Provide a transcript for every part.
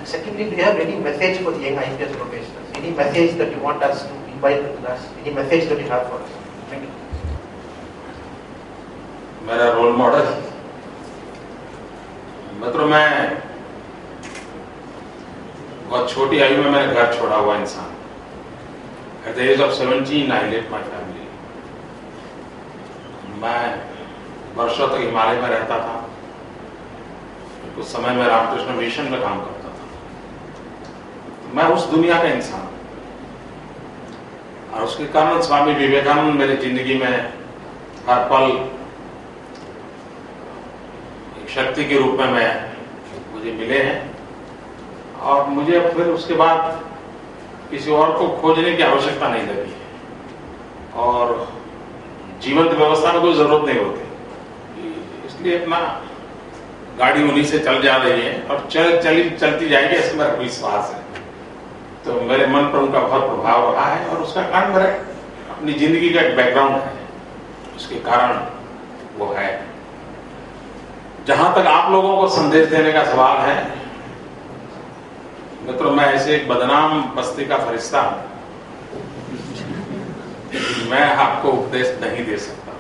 And secondly, do you have any message for the young IPS professionals? Any message that you want us to invite to us? Any message that you have for us? Thank you. मेरा role model मतलब मैं बहुत छोटी आयु में मैंने घर छोड़ा हुआ इंसान। At the age of 17, I left my family. मैं वर्षों तक हिमालय में रहता था। कुछ समय में रामकृष्ण मिशन में काम करता था। मैं उस दुनिया का इंसान और उसके कारण स्वामी विवेकानंद मेरी जिंदगी में हर पल एक शक्ति के रूप में मुझे मिले हैं और मुझे फिर उसके बाद किसी और को खोजने की आवश्यकता नहीं लगी है और जीवंत व्यवस्था में कोई जरूरत नहीं होती, इसलिए अपना गाड़ी उन्हीं से चल जा रही है और चलती जाएगी, ऐसे मेरा विश्वास है। तो मेरे मन पर उनका बहुत प्रभाव रहा है और उसका कारण मेरा अपनी जिंदगी का एक बैकग्राउंड है, उसके कारण वो है। जहां तक आप लोगों को संदेश देने का सवाल है, मित्रों, मैं ऐसे एक बदनाम बस्ती का फरिश्ता हूं, मैं आपको उपदेश नहीं दे सकता,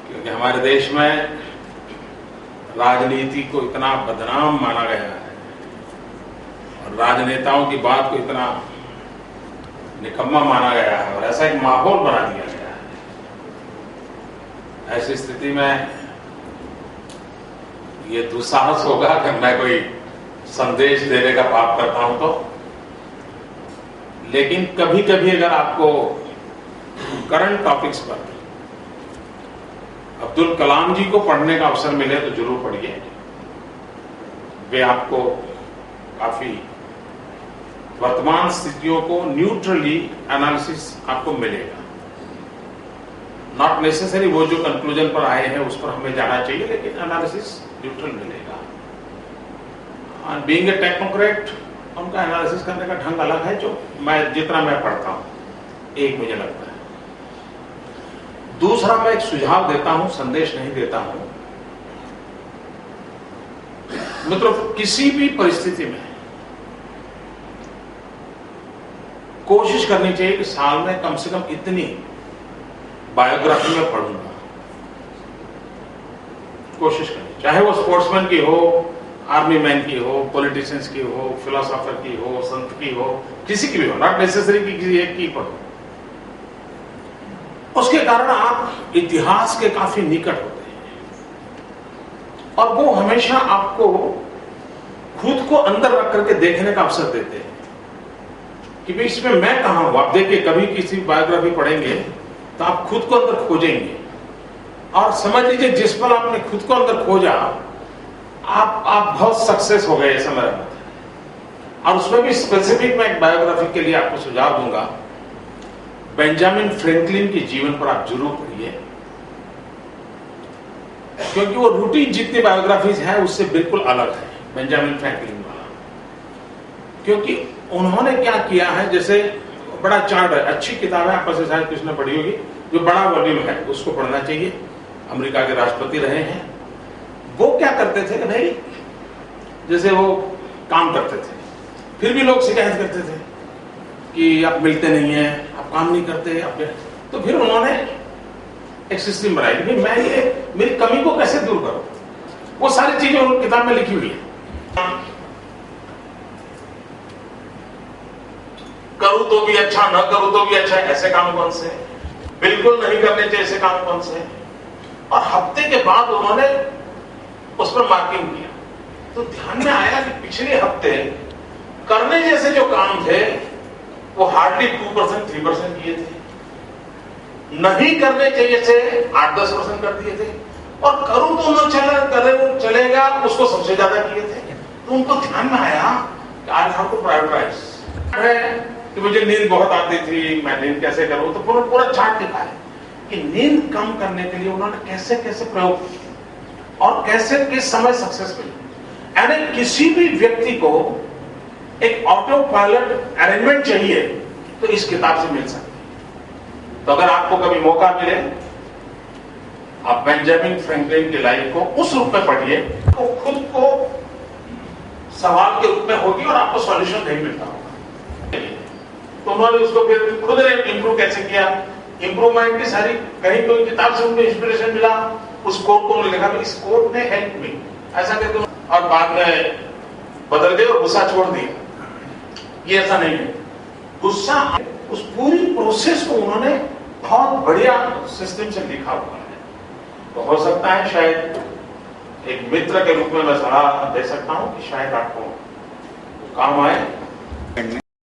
क्योंकि हमारे देश में राजनीति को इतना बदनाम माना गया है और राजनेताओं की बात को इतना निकम्मा माना गया है और ऐसा एक माहौल बना दिया गया है। ऐसी स्थिति में ये दुस्साहस होगा कि मैं कोई संदेश देने का पाप करता हूं तो, लेकिन कभी कभी अगर आपको करंट टॉपिक्स पर अब्दुल कलाम जी को पढ़ने का अवसर मिले तो जरूर पढ़िए। वे आपको काफी वर्तमान स्थितियों को न्यूट्रली एनालिसिस आपको मिलेगा। नॉट नेसेसरी वो जो कंक्लूजन पर आए हैं उस पर हमें जाना चाहिए, लेकिन एनालिसिस न्यूट्रल मिलेगा। बीइंग ए टेक्नोक्रेट, उनका एनालिसिस करने का ढंग अलग है, जो जितना मैं पढ़ता हूं, एक मुझे लगता है। दूसरा, मैं एक सुझाव देता हूं, संदेश नहीं देता हूं। मित्रों, किसी भी परिस्थिति में कोशिश करनी चाहिए कि साल में कम से कम इतनी बायोग्राफी में पढ़ूंगा, कोशिश करनी, चाहे वो स्पोर्ट्समैन की हो, आर्मी मैन की हो, पॉलिटिशियंस की हो, फिलोसोफर की हो, संत की हो, किसी की भी हो, नॉट नेसेसरी कि किसी एक की पढ़ो। उसके कारण आप इतिहास के काफी निकट होते हैं और वो हमेशा आपको खुद को अंदर रख करके देखने का अवसर देते हैं कि भाई इसमें मैं कहां हूं। आप देखिए, कभी किसी बायोग्राफी पढ़ेंगे तो आप खुद को अंदर खोजेंगे और समझ लीजिए जिस पल आपने खुद को अंदर खोजा, आप बहुत सक्सेस हो गए, ऐसा मेरा मत है। और उसमें भी स्पेसिफिक मैं एक बायोग्राफी के लिए आपको सुझाव दूंगा, बेंजामिन फ्रैंकलिन के जीवन पर आप जरूर पढ़िए, क्योंकि वो रूटीन जितनी बायोग्राफीज है उससे बिल्कुल अलग है बेंजामिन फ्रैंकलिन वाला। क्योंकि उन्होंने क्या किया है, जैसे बड़ा चार्ट है, अच्छी किताब है, आप से शायद किसने पढ़ी होगी, जो बड़ा वॉल्यूम है उसको पढ़ना चाहिए। अमेरिका के राष्ट्रपति रहे हैं, वो क्या करते थे कि भाई जैसे वो काम करते थे, फिर भी लोग शिकायत करते थे कि आप मिलते नहीं हैं, आप काम नहीं करते, आप, तो फिर उन्होंने एक सिस्टम बनाई कि मैं ये मेरी कमी को कैसे दूर करूं। वो सारी चीजें उन किताब में लिखी हुई है। करूं तो भी अच्छा, न करूं तो भी अच्छा, ऐसे काम कौन से, बिल्कुल नहीं करने चाहिए ऐसे काम कौन से। और हफ्ते के बाद उन्होंने उस पर मार्किंग किया तो ध्यान में आया कि पिछले हफ्ते करने जैसे जो काम थे वो हार्डली 2% 3% किए थे, नहीं करने चाहिए से 8-10% कर दिए थे, और करूं तो न चलेगा उसको सबसे ज्यादा किए थे। तो उनको ध्यान में आया कि आई हैव टू प्रायोरिटाइज है कि मुझे नींद बहुत आती थी, मैं नींद कैसे करूं, तो पूरा चार्ट लिखा है कि नींद कम करने के लिए उन्होंने कैसे कैसे प्रयोग किए और कैसे किस समय सक्सेस मिली। यानी किसी भी व्यक्ति को एक ऑटो पायलट अरेंजमेंट चाहिए तो इस किताब से मिल सकती है। तो अगर आपको कभी मौका मिले, आप बेंजामिन फ्रैंकलिन की लाइफ को उस रूप में पढ़िए, तो खुद को सवाल के रूप में होगी और आपको सॉल्यूशन नहीं मिलता होगा। तो उन्होंने उसको फिर खुद ने इंप्रूव कैसे किया, इंप्रूवमेंट की सारी कहीं कोई किताब से उनको इंस्पिरेशन मिला, उस कोट को उन्होंने लिखा, इस कोट ने हेल्प मी ऐसा करके, और बाद में बदल गए और गुस्सा छोड़ दिया। ये ऐसा नहीं है, गुस्सा उस पूरी प्रोसेस को उन्होंने बहुत बढ़िया सिस्टम से लिखा हुआ है। तो हो सकता है शायद एक मित्र के रूप में मैं सलाह दे सकता हूं कि शायद आपको काम आए।